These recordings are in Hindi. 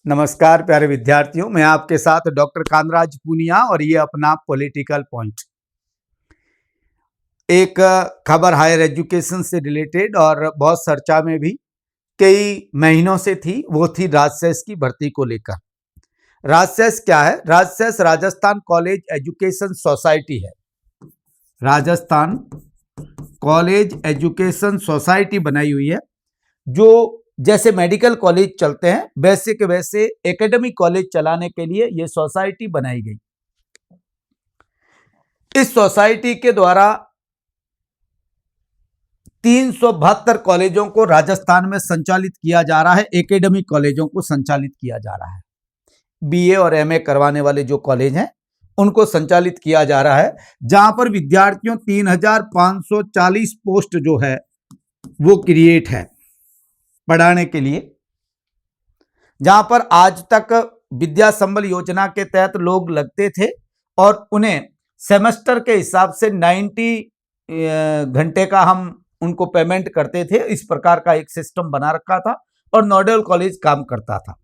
नमस्कार प्यारे विद्यार्थियों, मैं आपके साथ डॉक्टर कांतराज पूनिया और ये अपना पॉलिटिकल पॉइंट। एक खबर हायर एजुकेशन से रिलेटेड और बहुत चर्चा में भी कई महीनों से थी, वो थी राजसेस की भर्ती को लेकर। राजसेस क्या है? राजसेस राजस्थान कॉलेज एजुकेशन सोसाइटी है। राजस्थान कॉलेज एजुकेशन सोसाइटी बनाई हुई है, जो जैसे मेडिकल कॉलेज चलते हैं वैसे के वैसे एकेडमिक कॉलेज चलाने के लिए यह सोसाइटी बनाई गई। इस सोसाइटी के द्वारा 372 कॉलेजों को राजस्थान में संचालित किया जा रहा है। एकेडमिक कॉलेजों को संचालित किया जा रहा है। बीए और एमए करवाने वाले जो कॉलेज हैं उनको संचालित किया जा रहा है, जहां पर विद्यार्थियों 3540 पोस्ट जो है वो क्रिएट है पढ़ाने के लिए। जहां पर आज तक विद्या संबल योजना के तहत लोग लगते थे और उन्हें सेमेस्टर के हिसाब से 90 घंटे का हम उनको पेमेंट करते थे। इस प्रकार का एक सिस्टम बना रखा था और नोडल कॉलेज काम करता था।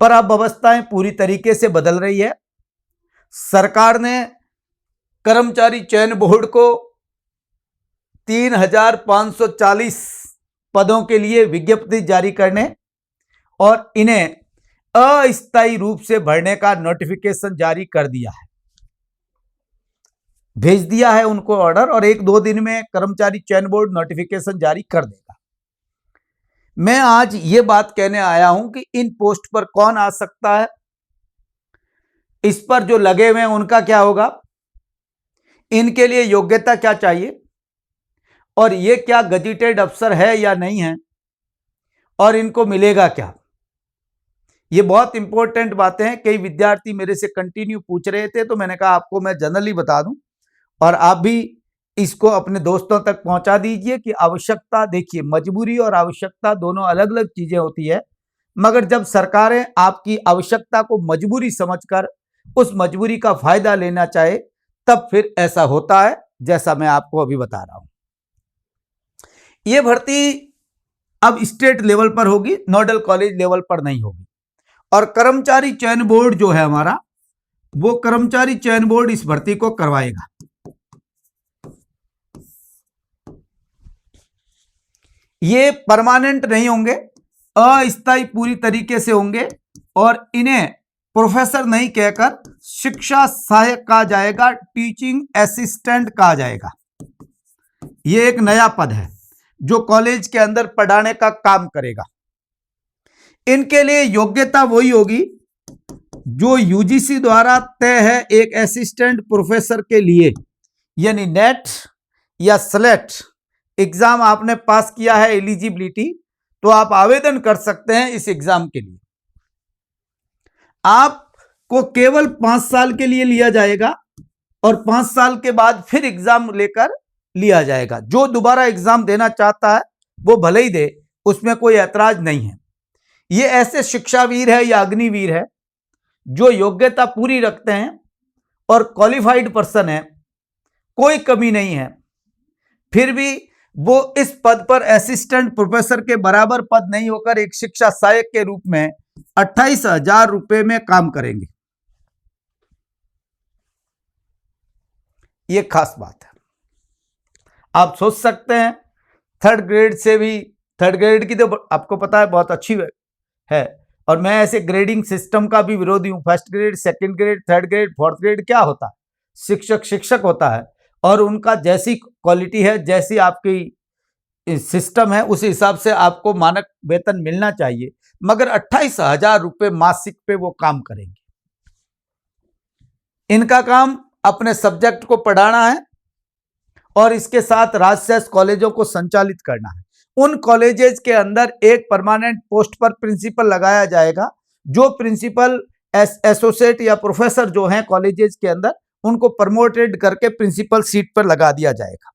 पर अब अवस्थाएं पूरी तरीके से बदल रही है। सरकार ने कर्मचारी चयन बोर्ड को 3540 पदों के लिए विज्ञप्ति जारी करने और इन्हें अस्थायी रूप से भरने का नोटिफिकेशन जारी कर दिया है, भेज दिया है उनको ऑर्डर, और 1-2 दिन में कर्मचारी चयन बोर्ड नोटिफिकेशन जारी कर देगा। मैं आज ये बात कहने आया हूं कि इन पोस्ट पर कौन आ सकता है, इस पर जो लगे हुए हैं उनका क्या होगा, इनके लिए योग्यता क्या चाहिए और ये क्या गजेटेड अफसर है या नहीं है और इनको मिलेगा क्या। ये बहुत इंपॉर्टेंट बातें हैं। कई विद्यार्थी मेरे से कंटिन्यू पूछ रहे थे, तो मैंने कहा आपको मैं जनरली बता दूं और आप भी इसको अपने दोस्तों तक पहुंचा दीजिए कि आवश्यकता, देखिए मजबूरी और आवश्यकता दोनों अलग अलग चीजें होती है, मगर जब सरकारें आपकी आवश्यकता को मजबूरी समझकर उस मजबूरी का फायदा लेना चाहे तब फिर ऐसा होता है, जैसा मैं आपको अभी बता रहा हूं। यह भर्ती अब स्टेट लेवल पर होगी, नोडल कॉलेज लेवल पर नहीं होगी। और कर्मचारी चयन बोर्ड जो है हमारा, वो कर्मचारी चयन बोर्ड इस भर्ती को करवाएगा। ये परमानेंट नहीं होंगे, अस्थायी पूरी तरीके से होंगे और इन्हें प्रोफेसर नहीं कहकर शिक्षा सहायक कहा जाएगा, टीचिंग असिस्टेंट कहा जाएगा। यह एक नया पद है जो कॉलेज के अंदर पढ़ाने का काम करेगा। इनके लिए योग्यता वही होगी जो यूजीसी द्वारा तय है एक असिस्टेंट प्रोफेसर के लिए, यानी नेट या स्लेट एग्जाम आपने पास किया है एलिजिबिलिटी, तो आप आवेदन कर सकते हैं इस एग्जाम के लिए। आपको केवल 5 साल के लिए लिया जाएगा और 5 साल के बाद फिर एग्जाम लेकर लिया जाएगा। जो दोबारा एग्जाम देना चाहता है वो भले ही दे, उसमें कोई ऐतराज नहीं है। ये ऐसे शिक्षावीर है या अग्निवीर है जो योग्यता पूरी रखते हैं और क्वालिफाइड पर्सन है, कोई कमी नहीं है, फिर भी वो इस पद पर असिस्टेंट प्रोफेसर के बराबर पद नहीं होकर एक शिक्षा सहायक के रूप में 28,000 रुपए में काम करेंगे। ये खास बात है। आप सोच सकते हैं थर्ड ग्रेड से भी, थर्ड ग्रेड की तो आपको पता है बहुत अच्छी है, और मैं ऐसे ग्रेडिंग सिस्टम का भी विरोधी हूं। First grade, second grade, third grade, fourth grade क्या होता है? शिक्षक होता है और उनका जैसी क्वालिटी है, जैसी आपकी सिस्टम है, उस हिसाब से आपको मानक वेतन मिलना चाहिए। मगर 28,000 रुपए मासिक पे वो काम करेंगे। इनका काम अपने सब्जेक्ट को पढ़ाना है और इसके साथ राजसेस कॉलेजों को संचालित करना है। उन कॉलेजेस के अंदर एक परमानेंट पोस्ट पर प्रिंसिपल लगाया जाएगा। जो प्रिंसिपल एसोसिएट या प्रोफेसर जो हैं कॉलेजेस के अंदर, उनको प्रमोटेड करके प्रिंसिपल सीट पर लगा दिया जाएगा।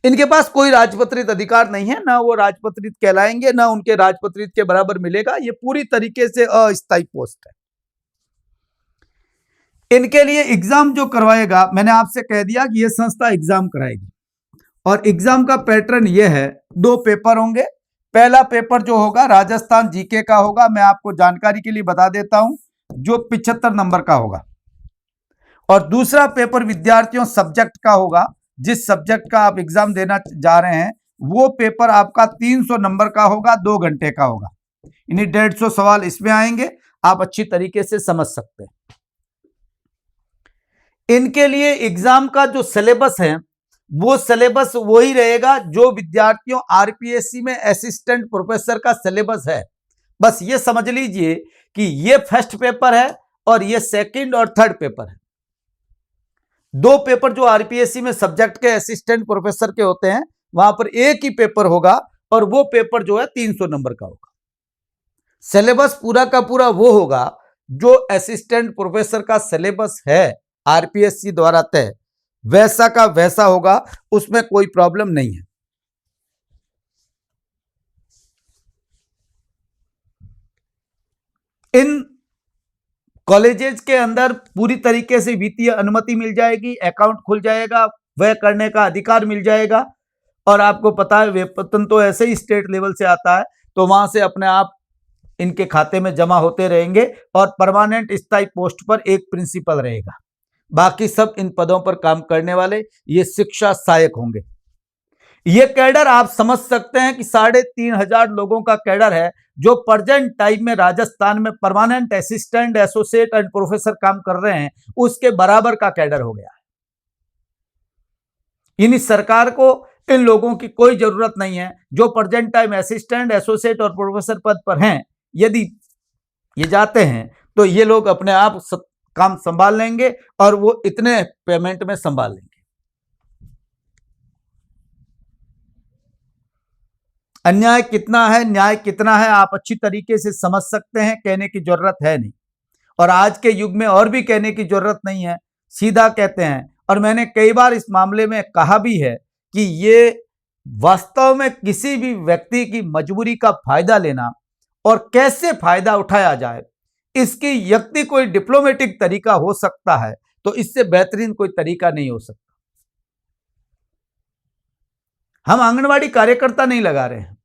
इनके पास कोई राजपत्रित अधिकार नहीं है, ना वो राजपत्रित कहलाएंगे, ना उनके राजपत्रित के बराबर मिलेगा। ये पूरी तरीके से अस्थायी पोस्ट है। इनके लिए एग्जाम जो करवाएगा, मैंने आपसे कह दिया कि यह संस्था एग्जाम कराएगी और एग्जाम का पैटर्न यह है, 2 पेपर होंगे। पहला पेपर जो होगा राजस्थान जीके का होगा, मैं आपको जानकारी के लिए बता देता हूं, जो 75 नंबर का होगा। और दूसरा पेपर विद्यार्थियों सब्जेक्ट का होगा, जिस सब्जेक्ट का आप एग्जाम देना जा रहे हैं वो पेपर आपका 300 नंबर का होगा, 2 घंटे का होगा। यानी 150 सवाल इसमें आएंगे, आप अच्छी तरीके से समझ सकते हैं। इनके लिए एग्जाम का जो सिलेबस है वो सिलेबस वही रहेगा जो विद्यार्थियों आरपीएससी में असिस्टेंट प्रोफेसर का सिलेबस है। बस ये समझ लीजिए कि ये फर्स्ट पेपर है और ये सेकंड और थर्ड पेपर है। 2 पेपर जो आरपीएससी में सब्जेक्ट के असिस्टेंट प्रोफेसर के होते हैं वहां पर एक ही पेपर होगा और वो पेपर जो है 300 नंबर का होगा। सिलेबस पूरा का पूरा वो होगा जो असिस्टेंट प्रोफेसर का सिलेबस है आरपीएससी द्वारा तय, वैसा का वैसा होगा, उसमें कोई प्रॉब्लम नहीं है। इन कॉलेजेस के अंदर पूरी तरीके से वित्तीय अनुमति मिल जाएगी, अकाउंट खुल जाएगा, व्यय करने का अधिकार मिल जाएगा। और आपको पता है वेतन तो ऐसे ही स्टेट लेवल से आता है, तो वहां से अपने आप इनके खाते में जमा होते रहेंगे और परमानेंट स्थायी पोस्ट पर एक प्रिंसिपल रहेगा। बाकी सब इन पदों पर काम करने वाले ये शिक्षा सहायक होंगे। ये कैडर आप समझ सकते हैं कि 3500 लोगों का कैडर है जो प्रेजेंट टाइम में राजस्थान में permanent assistant, associate and professor काम कर रहे हैं, उसके बराबर का कैडर हो गया है। यानी सरकार को इन लोगों की कोई जरूरत नहीं है जो प्रेजेंट टाइम असिस्टेंट, एसोसिएट और प्रोफेसर पद पर हैं। यदि ये जाते हैं तो ये लोग अपने आप काम संभाल लेंगे और वो इतने पेमेंट में संभाल लेंगे। अन्याय कितना है, न्याय कितना है, आप अच्छी तरीके से समझ सकते हैं, कहने की जरूरत है नहीं। और आज के युग में और भी कहने की जरूरत नहीं है, सीधा कहते हैं। और मैंने कई बार इस मामले में कहा भी है कि ये वास्तव में किसी भी व्यक्ति की मजबूरी का फायदा लेना और कैसे फायदा उठाया जाए, इसकी यदि कोई डिप्लोमेटिक तरीका हो सकता है तो इससे बेहतरीन कोई तरीका नहीं हो सकता। हम आंगनवाड़ी कार्यकर्ता नहीं लगा रहे हैं,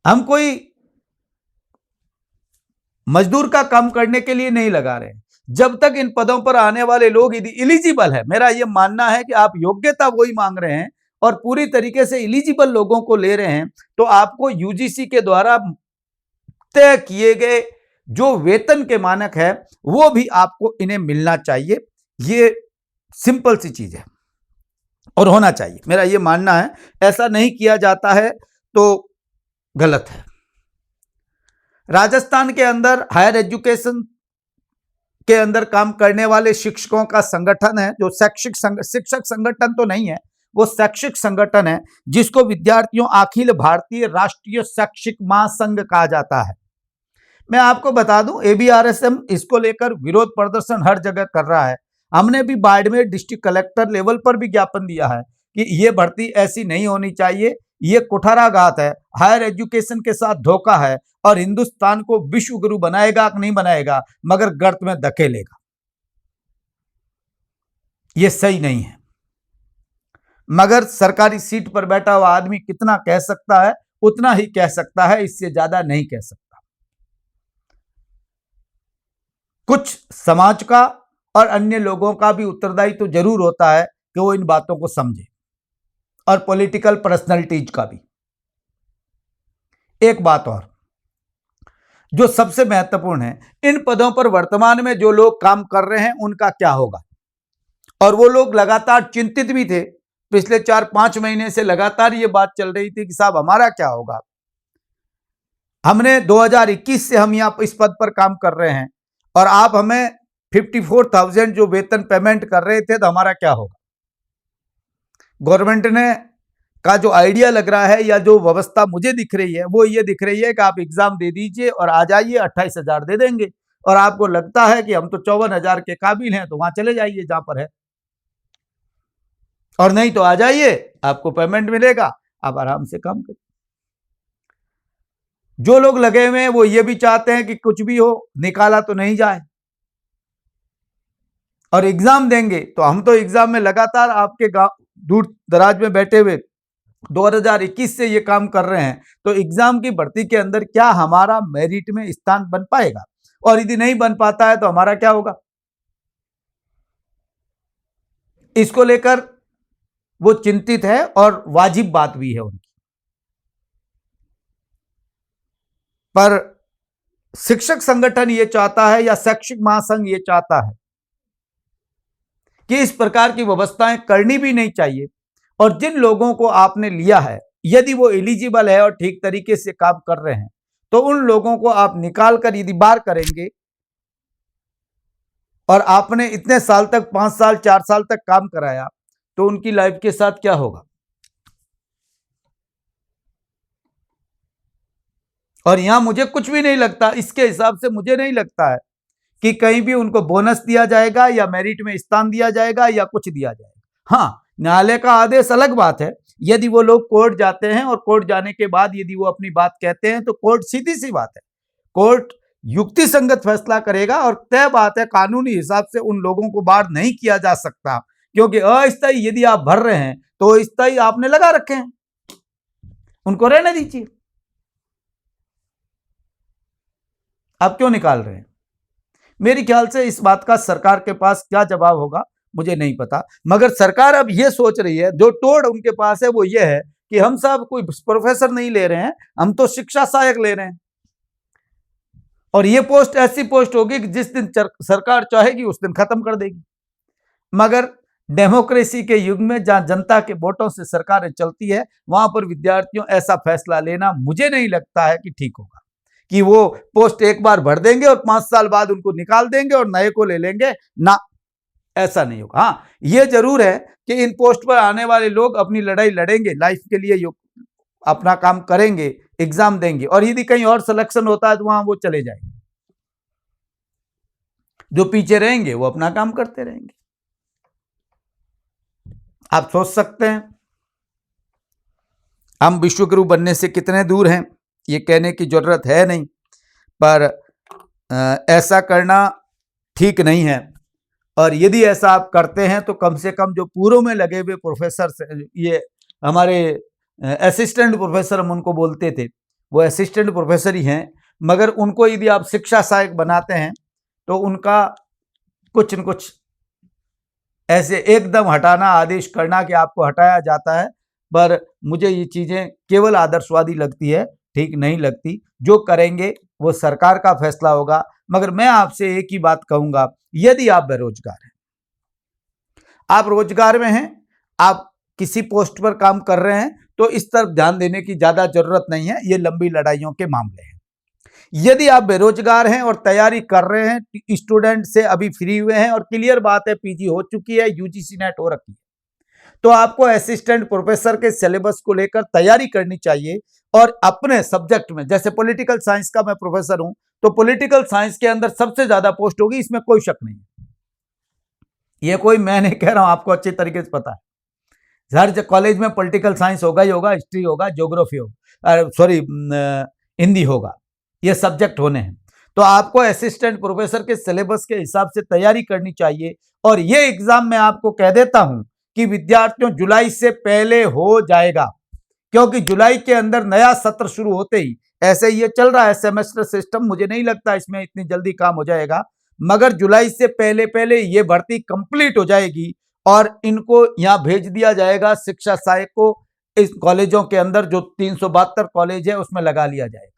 हम कोई मजदूर का काम करने के लिए नहीं लगा रहे हैं। जब तक इन पदों पर आने वाले लोग यदि एलिजिबल है, मेरा यह मानना है कि आप योग्यता वही मांग रहे हैं और पूरी तरीके से एलिजिबल लोगों को ले रहे हैं, तो आपको यूजीसी के द्वारा तय किए गए जो वेतन के मानक है वो भी आपको इन्हें मिलना चाहिए। ये सिंपल सी चीज है और होना चाहिए, मेरा ये मानना है। ऐसा नहीं किया जाता है तो गलत है। राजस्थान के अंदर हायर एजुकेशन के अंदर काम करने वाले शिक्षकों का संगठन है, जो शिक्षक संगठन तो नहीं है, वो शैक्षिक संगठन है, जिसको विद्यार्थियों अखिल भारतीय राष्ट्रीय शैक्षिक महासंघ कहा जाता है। मैं आपको बता दूं, एबीआरएसएम इसको लेकर विरोध प्रदर्शन हर जगह कर रहा है। हमने भी बाड़मेर डिस्ट्रिक्ट कलेक्टर लेवल पर भी ज्ञापन दिया है कि ये भर्ती ऐसी नहीं होनी चाहिए, ये कुठाराघात है, हायर एजुकेशन के साथ धोखा है और हिंदुस्तान को विश्व गुरु बनाएगा कि नहीं बनाएगा, मगर गर्त में धकेलेगा। ये सही नहीं है। मगर सरकारी सीट पर बैठा हुआ आदमी कितना कह सकता है, उतना ही कह सकता है, इससे ज्यादा नहीं कह सकता। कुछ समाज का और अन्य लोगों का भी उत्तरदायित्व तो जरूर होता है कि वो इन बातों को समझे, और पॉलिटिकल पर्सनालिटीज का भी। एक बात और जो सबसे महत्वपूर्ण है, इन पदों पर वर्तमान में जो लोग काम कर रहे हैं उनका क्या होगा। और वो लोग लगातार चिंतित भी थे, पिछले 4-5 महीने से लगातार ये बात चल रही थी कि साहब हमारा क्या होगा। हमने 2021 से हम यहाँ इस पद पर काम कर रहे हैं और आप हमें 54,000 जो वेतन पेमेंट कर रहे थे, तो हमारा क्या होगा। गवर्नमेंट ने का जो आइडिया लग रहा है या जो व्यवस्था मुझे दिख रही है वो ये दिख रही है कि आप एग्जाम दे दीजिए और आ जाइए, 28,000 दे देंगे, और आपको लगता है कि हम तो 54,000 के काबिल हैं, तो वहां चले जाइए जहां पर है, और नहीं तो आ जाइए, आपको पेमेंट मिलेगा, आप आराम से काम करिए। जो लोग लगे हुए हैं वो ये भी चाहते हैं कि कुछ भी हो, निकाला तो नहीं जाए, और एग्जाम देंगे तो हम तो एग्जाम में लगातार आपके गांव दूर दराज में बैठे हुए 2021 से ये काम कर रहे हैं, तो एग्जाम की भर्ती के अंदर क्या हमारा मेरिट में स्थान बन पाएगा? और यदि नहीं बन पाता है तो हमारा क्या होगा? इसको लेकर वो चिंतित है और वाजिब बात भी है उनकी। पर शिक्षक संगठन ये चाहता है या शैक्षिक महासंघ ये चाहता है कि इस प्रकार की व्यवस्थाएं करनी भी नहीं चाहिए, और जिन लोगों को आपने लिया है यदि वो एलिजिबल है और ठीक तरीके से काम कर रहे हैं तो उन लोगों को आप निकाल कर यदि बार करेंगे, और आपने इतने साल तक 5 साल 4 साल तक काम कराया, तो उनकी लाइफ के साथ क्या होगा? और यहां मुझे कुछ भी नहीं लगता, इसके हिसाब से मुझे नहीं लगता है कि कहीं भी उनको बोनस दिया जाएगा या मेरिट में स्थान दिया जाएगा या कुछ दिया जाएगा। हाँ, न्यायालय का आदेश अलग बात है। यदि वो लोग कोर्ट जाते हैं और कोर्ट जाने के बाद यदि वो अपनी बात कहते हैं तो कोर्ट, सीधी सी बात है, कोर्ट युक्ति संगत फैसला करेगा, और तय बात है कानूनी हिसाब से उन लोगों को बार नहीं किया जा सकता, क्योंकि अस्थायी यदि आप भर रहे हैं तो स्थायी आपने लगा रखे हैं, उनको रहने दीजिए। आप क्यों निकाल रहे हैं? मेरे ख्याल से इस बात का सरकार के पास क्या जवाब होगा मुझे नहीं पता, मगर सरकार अब ये सोच रही है, जो तोड़ उनके पास है वो ये है कि हम सब कोई प्रोफेसर नहीं ले रहे हैं, हम तो शिक्षा सहायक ले रहे हैं, और ये पोस्ट ऐसी पोस्ट होगी कि जिस दिन सरकार चाहेगी उस दिन खत्म कर देगी। मगर डेमोक्रेसी के युग में जहां जनता के वोटों से सरकारें चलती है, वहां पर विद्यार्थियों ऐसा फैसला लेना मुझे नहीं लगता है कि ठीक होगा, कि वो पोस्ट एक बार भर देंगे और 5 साल बाद उनको निकाल देंगे और नए को ले लेंगे ना, ऐसा नहीं होगा। हाँ, ये जरूर है कि इन पोस्ट पर आने वाले लोग अपनी लड़ाई लड़ेंगे, लाइफ के लिए अपना काम करेंगे, एग्जाम देंगे, और यदि कहीं और सिलेक्शन होता है तो वहां वो चले जाएंगे। जो पीछे रहेंगे वो अपना काम करते रहेंगे। आप सोच सकते हैं हम विश्वगुरु बनने से कितने दूर हैं, ये कहने की जरूरत है नहीं, पर ऐसा करना ठीक नहीं है। और यदि ऐसा आप करते हैं तो कम से कम जो पूर्व में लगे हुए प्रोफेसर, ये हमारे असिस्टेंट प्रोफेसर हम उनको बोलते थे, वो असिस्टेंट प्रोफेसर ही हैं, मगर उनको यदि आप शिक्षा सहायक बनाते हैं तो उनका कुछ न कुछ ऐसे एकदम हटाना, आदेश करना कि आपको हटाया जाता है, पर मुझे ये चीजें केवल आदर्शवादी लगती है, ठीक नहीं लगती। जो करेंगे वो सरकार का फैसला होगा। मगर मैं आपसे एक ही बात कहूंगा, यदि आप बेरोजगार हैं, आप रोजगार में हैं, आप किसी पोस्ट पर काम कर रहे हैं, तो इस तरफ ध्यान देने की ज्यादा जरूरत नहीं है, ये लंबी लड़ाइयों के मामले हैं। यदि आप बेरोजगार हैं और तैयारी कर रहे हैं, स्टूडेंट से अभी फ्री हुए हैं और क्लियर बात है पीजी हो चुकी है, यूजीसी नेट हो रखी है, तो आपको असिस्टेंट प्रोफेसर के सिलेबस को लेकर तैयारी करनी चाहिए, और अपने सब्जेक्ट में, जैसे पॉलिटिकल साइंस का मैं प्रोफेसर हूं, तो पॉलिटिकल साइंस के अंदर सबसे ज्यादा पोस्ट होगी, इसमें कोई शक नहीं है। ये कोई मैं नहीं कह रहा हूं, आपको अच्छे तरीके से पता है, हर कॉलेज में पॉलिटिकल साइंस होगा ही होगा, हिस्ट्री होगा, ज्योग्राफी होगा, सॉरी हिंदी होगा, ये सब्जेक्ट होने हैं। तो आपको असिस्टेंट प्रोफेसर के सिलेबस के हिसाब से तैयारी करनी चाहिए। और ये एग्जाम मैं आपको कह देता हूं कि विद्यार्थियों जुलाई से पहले हो जाएगा, क्योंकि जुलाई के अंदर नया सत्र शुरू होते ही, ऐसे ये चल रहा है सेमेस्टर सिस्टम, मुझे नहीं लगता इसमें इतनी जल्दी काम हो जाएगा, मगर जुलाई से पहले पहले ये भर्ती कंप्लीट हो जाएगी और इनको यहां भेज दिया जाएगा, शिक्षा सहायक को इस कॉलेजों के अंदर जो 372 कॉलेज है उसमें लगा लिया जाएगा।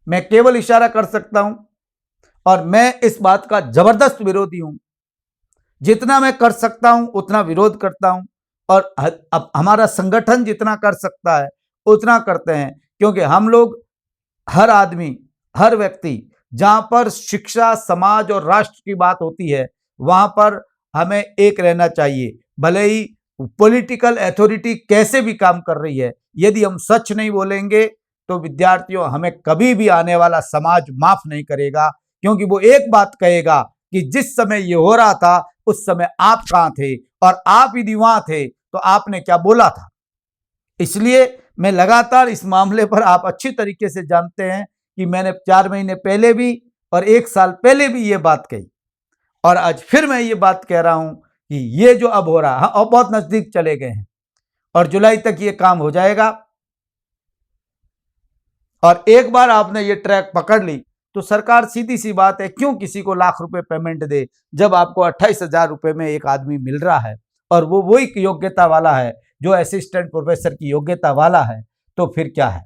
मैं केवल इशारा कर सकता हूं, और मैं इस बात का जबरदस्त विरोधी हूं। जितना मैं कर सकता हूं उतना विरोध करता हूं, और अब हमारा संगठन जितना कर सकता है उतना करते हैं, क्योंकि हम लोग, हर आदमी, हर व्यक्ति, जहां पर शिक्षा, समाज और राष्ट्र की बात होती है, वहां पर हमें एक रहना चाहिए। भले ही पॉलिटिकल अथॉरिटी कैसे भी काम कर रही है, यदि हम सच नहीं बोलेंगे तो विद्यार्थियों, हमें कभी भी आने वाला समाज माफ नहीं करेगा, क्योंकि वो एक बात कहेगा कि जिस समय ये हो रहा था उस समय आप कहां थे, और आप यदि वहां थे तो आपने क्या बोला था। इसलिए मैं लगातार इस मामले पर, आप अच्छी तरीके से जानते हैं कि मैंने 4 महीने पहले भी और 1 साल पहले भी ये बात कही, और आज फिर मैं ये बात कह रहा हूं कि ये जो अब हो रहा है, और बहुत नजदीक चले गए हैं, और जुलाई तक ये काम हो जाएगा। और एक बार आपने ये ट्रैक पकड़ ली तो सरकार, सीधी सी बात है, क्यों किसी को लाख रुपए पेमेंट दे जब आपको 28,000 रुपए में एक आदमी मिल रहा है और वो वही योग्यता वाला है जो असिस्टेंट प्रोफेसर की योग्यता वाला है, तो फिर क्या है।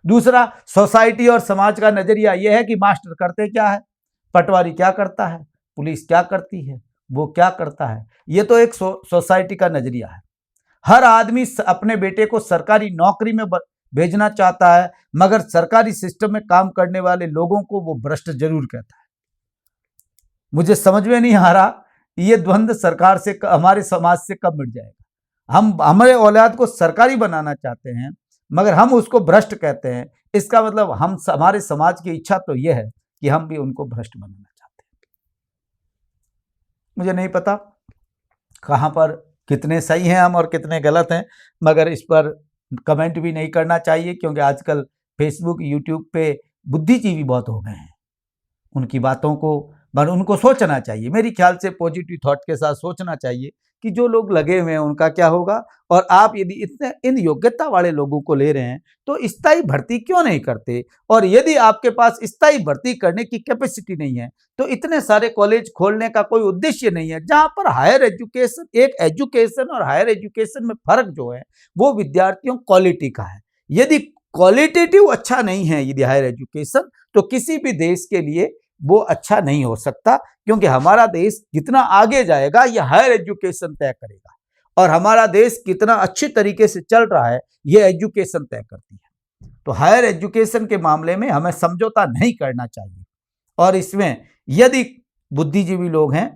दूसरा, सोसाइटी और समाज का नजरिया यह है कि मास्टर करते क्या है, पटवारी क्या करता है, पुलिस क्या करती है, वो क्या करता है। ये तो एक सोसाइटी का नजरिया है। हर आदमी अपने बेटे को सरकारी नौकरी में भेजना चाहता है, मगर सरकारी सिस्टम में काम करने वाले लोगों को वो भ्रष्ट जरूर कहता है। मुझे समझ में नहीं आ रहा ये द्वंद्व सरकार से, हमारे समाज से कब मिट जाएगा। हम हमारे औलाद को सरकारी बनाना चाहते हैं मगर हम उसको भ्रष्ट कहते हैं। इसका मतलब हम, हमारे समाज की इच्छा तो यह है कि हम भी उनको भ्रष्ट बनाना चाहते हैं। मुझे नहीं पता कहां पर कितने सही हैं हम और कितने गलत हैं, मगर इस पर कमेंट भी नहीं करना चाहिए, क्योंकि आजकल फेसबुक, यूट्यूब पे बुद्धिजीवी बहुत हो गए हैं। उनकी बातों को उनको सोचना चाहिए। मेरी ख्याल से पॉजिटिव थॉट के साथ सोचना चाहिए कि जो लोग लगे हुए हैं उनका क्या होगा। और आप यदि इतने इन योग्यता वाले लोगों को ले रहे हैं तो स्थायी भर्ती क्यों नहीं करते। और यदि आपके पास स्थायी भर्ती करने की कैपेसिटी नहीं है तो इतने सारे कॉलेज खोलने का कोई उद्देश्य नहीं है, जहां पर हायर एजुकेशन, एक एजुकेशन और हायर एजुकेशन में फर्क जो है वो विद्यार्थियों क्वालिटी का है। यदि क्वालिटेटिव अच्छा नहीं है यदि हायर एजुकेशन, तो किसी भी देश के लिए वो अच्छा नहीं हो सकता, क्योंकि हमारा देश कितना आगे जाएगा यह हायर एजुकेशन तय करेगा और हमारा देश कितना अच्छे तरीके से चल रहा है यह एजुकेशन तय करती है। तो हायर एजुकेशन के मामले में हमें समझौता नहीं करना चाहिए। और इसमें यदि बुद्धिजीवी लोग हैं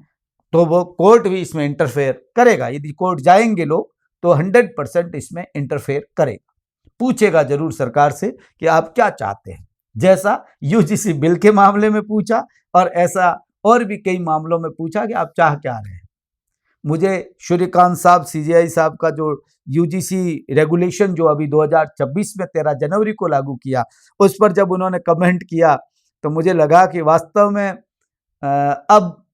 तो वो कोर्ट भी इसमें इंटरफेयर करेगा। यदि कोर्ट जाएंगे लोग तो 100% इसमें इंटरफेयर करेगा, पूछेगा जरूर सरकार से कि आप क्या चाहते हैं, जैसा यूजीसी बिल के मामले में पूछा और ऐसा और भी कई मामलों में पूछा कि आप चाह क्या रहे हैं। मुझे सूर्यकांत साहब, सीजीआई साहब का जो यूजीसी रेगुलेशन जो अभी 2026 में 13 जनवरी को लागू किया, उस पर जब उन्होंने कमेंट किया तो मुझे लगा कि वास्तव में अब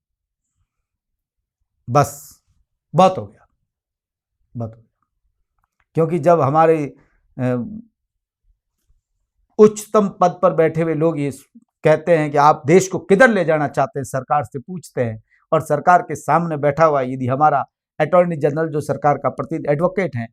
बस बहुत हो गया, बहुत हो गया। क्योंकि जब हमारे उच्चतम पद पर बैठे हुए लोग ये कहते हैं कि आप देश को किधर ले जाना चाहते हैं, सरकार से पूछते हैं, और सरकार के सामने बैठा हुआ यदि हमारा अटॉर्नी जनरल जो सरकार का एडवोकेट है,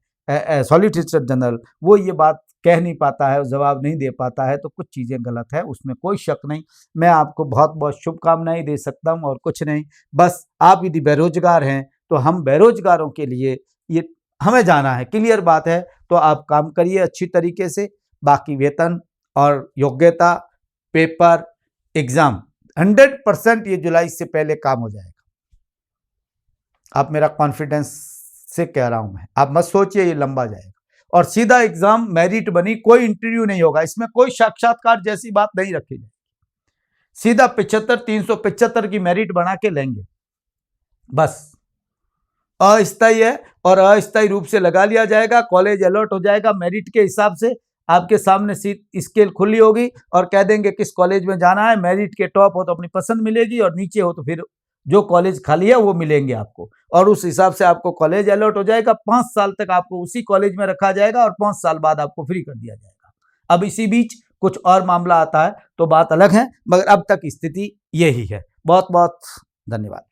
सॉलिसिटर जनरल, वो ये बात कह नहीं पाता है, जवाब नहीं दे पाता है, तो कुछ चीज़ें गलत है, उसमें कोई शक नहीं। मैं आपको बहुत बहुत शुभकामनाएं दे सकता हूं और कुछ नहीं। बस आप यदि बेरोजगार हैं तो हम बेरोजगारों के लिए ये हमें जाना है, क्लियर बात है। तो आप काम करिए अच्छी तरीके से, बाकी वेतन और योग्यता, पेपर, एग्जाम 100% ये जुलाई से पहले काम हो जाएगा। आप मेरा कॉन्फिडेंस से कह रहा हूं मैं, आप मत सोचिए ये लंबा जाएगा। और सीधा एग्जाम, मेरिट बनी, कोई इंटरव्यू नहीं होगा, इसमें कोई साक्षात्कार जैसी बात नहीं रखी जाएगी। सीधा 75, 375 की मेरिट बना के लेंगे, बस। अस्थायी है और अस्थायी रूप से लगा लिया जाएगा, कॉलेज अलॉट हो जाएगा मेरिट के हिसाब से। आपके सामने सीट स्केल खुली होगी और कह देंगे किस कॉलेज में जाना है। मेरिट के टॉप हो तो अपनी पसंद मिलेगी और नीचे हो तो फिर जो कॉलेज खाली है वो मिलेंगे आपको, और उस हिसाब से आपको कॉलेज अलॉट हो जाएगा। 5 साल तक आपको उसी कॉलेज में रखा जाएगा और 5 साल बाद आपको फ्री कर दिया जाएगा। अब इसी बीच कुछ और मामला आता है तो बात अलग है, मगर अब तक स्थिति यही है। बहुत बहुत धन्यवाद।